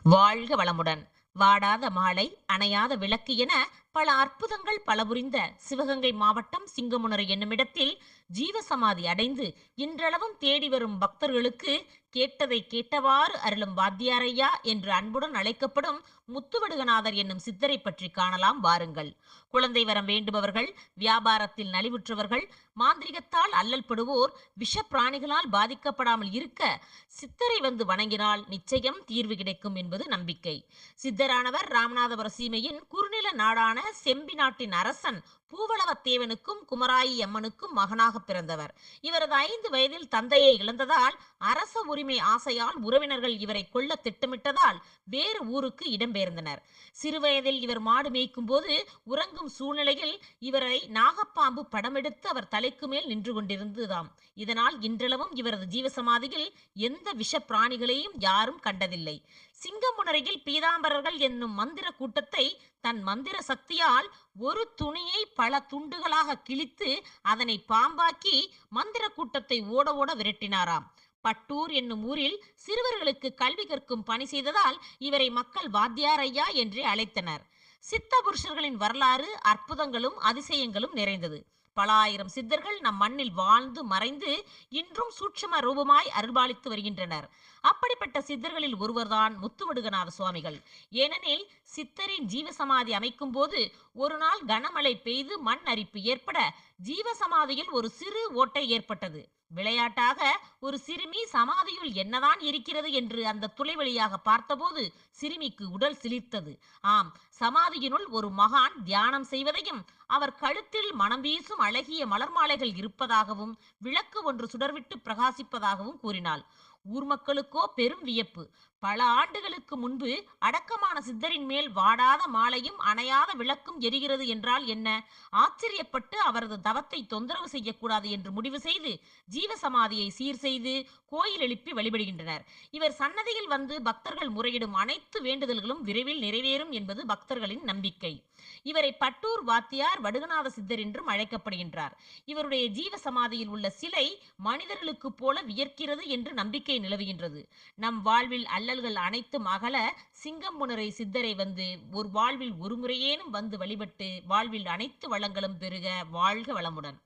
வாழ்க வளமுடன். வாடாத மாலை, அணையாத விளக்கு என பல அற்புதங்கள் பல புரிந்த சிவகங்கை மாவட்டம் சிங்கமுனரி என்னுமிடத்தில் ஜீவசமாதி அடைந்து இன்றளவும் தேடி வரும் பக்தர்களுக்கு கேட்டதை கேட்டவாறு அருளும் வாத்தியாரையா என்று அன்புடன் அழைக்கப்படும் முத்துவடுகநாதர் என்னும் சித்தரை பற்றி காணலாம் வாருங்கள். குழந்தை வரம் வேண்டுபவர்கள், வியாபாரத்தில் நலிவுற்றவர்கள், மாந்திரிகத்தால் அல்லல் படுவோர், விஷ பிராணிகளால் பாதிக்கப்படாமல் இருக்க சித்தரை வந்து வணங்கினால் நிச்சயம் தீர்வு கிடைக்கும் என்பது நம்பிக்கை. சித்தரானவர் ராமநாதபுர சீமையின் குறுநில நாடான செம்பி நாட்டின் அரசன் பூவளவத்தேவனுக்கும் குமராயி அம்மனுக்கும் மகனாக பிறந்தவர். இவரது 5 வயதில் தந்தையை இழந்ததால் அரச உரிமை ஆசையால் உறவினர்கள் இவரை கொல்ல திட்டமிட்டதால் வேறு ஊருக்கு இடம்பெயர்ந்தனர். சிறுவயதில் இவர் மாடு மேய்க்கும் போது உறங்கும் சூழ்நிலையில் இவரை நாகப்பாம்பு படமெடுத்து அவர் தலைக்கு மேல் நின்று கொண்டிருந்ததாம். இதனால் இன்றளவும் இவரது ஜீவசமாதியில் எந்த விஷ பிராணிகளையும் யாரும் கண்டதில்லை. சிங்கமுனரையில் பீதாம்பரர்கள் என்னும் மந்திர கூட்டத்தை தன் மந்திர சக்தியால் ஒரு துணியை பல துண்டுகளாக கிழித்து அதனை பாம்பாக்கி மந்திர கூட்டத்தை ஓட ஓட விரட்டினாராம். பட்டூர் என்னும் ஊரில் சிறுவர்களுக்கு கல்வி கற்கும் பணி செய்ததால் இவரை மக்கள் வாத்தியாரையா என்றே அழைத்தனர். சித்த புருஷர்களின் வரலாறு அற்புதங்களும் அதிசயங்களும் நிறைந்தது. பல ஆயிரம் சித்தர்கள் நம் மண்ணில் வாழ்ந்து மறைந்து இன்றும் சூட்சும ரூபமாய் அருள்பாலித்து வருகின்றனர். அப்படிப்பட்ட சித்தர்களில் ஒருவர்தான் முத்துவடுகநாத சுவாமிகள். ஏனெனில் சித்தரின் ஜீவசமாதி அமைக்கும் போது ஒரு நாள் கனமழை பெய்து மண் அரிப்பு ஏற்பட ஜீவசமாதியில் ஒரு சிறு ஓட்டை ஏற்பட்டது. விளையாட்டாக ஒரு சிறுமி சமாதியுள் என்னதான் இருக்கிறது என்று அந்த துளை வழியாக பார்த்தபோது சிறுமிக்கு உடல் சிலிர்த்தது. ஆம், சமாதியினுள் ஒரு மகான் தியானம் செய்வதையும் அவர் கழுத்தில் மனம் வீசும் அழகிய மலர் மாலைகள் இருப்பதாகவும் விளக்கு ஒன்று சுடர்விட்டு பிரகாசிப்பதாகவும் கூறினாள். ஊர் மக்களுக்கோ பெரும் வியப்பு. பல ஆண்டுகளுக்கு முன்பு அடக்கமான சித்தரின் மேல் வாடாத மாலையும் அணையாத விளக்கும் எரிகிறது என்றால் என்ன? ஆச்சரியப்பட்டு அவரது தவத்தை தொந்தரவு செய்யக்கூடாது என்று முடிவு செய்து ஜீவசமாதியை சீர் செய்து கோயில் எழுப்பி வழிபடுகின்றனர். இவர் சன்னதியில் வந்து பக்தர்கள் முறையிடும் அனைத்து வேண்டுதல்களும் விரைவில் நிறைவேறும் என்பது பக்தர்களின் நம்பிக்கை. இவரை பட்டூர் வாத்தியார் வடுகநாத சித்தர் என்றும் அழைக்கப்படுகின்றார். இவருடைய ஜீவசமாதியில் உள்ள சிலை மனிதர்களுக்கு போல வியர்க்கிறது என்று நம்பிக்கை நிலவுகின்றது. நம் வாழ்வில் அல்லல்கள் அனைத்தும் அகல சிங்கம்புணரை சித்தரை வந்து ஒரு வாழ்வில் ஒரு முறையேனும் வந்து வழிபட்டு வாழ்வில் அனைத்து வளங்களும் பெருக வாழ்க வளமுடன்.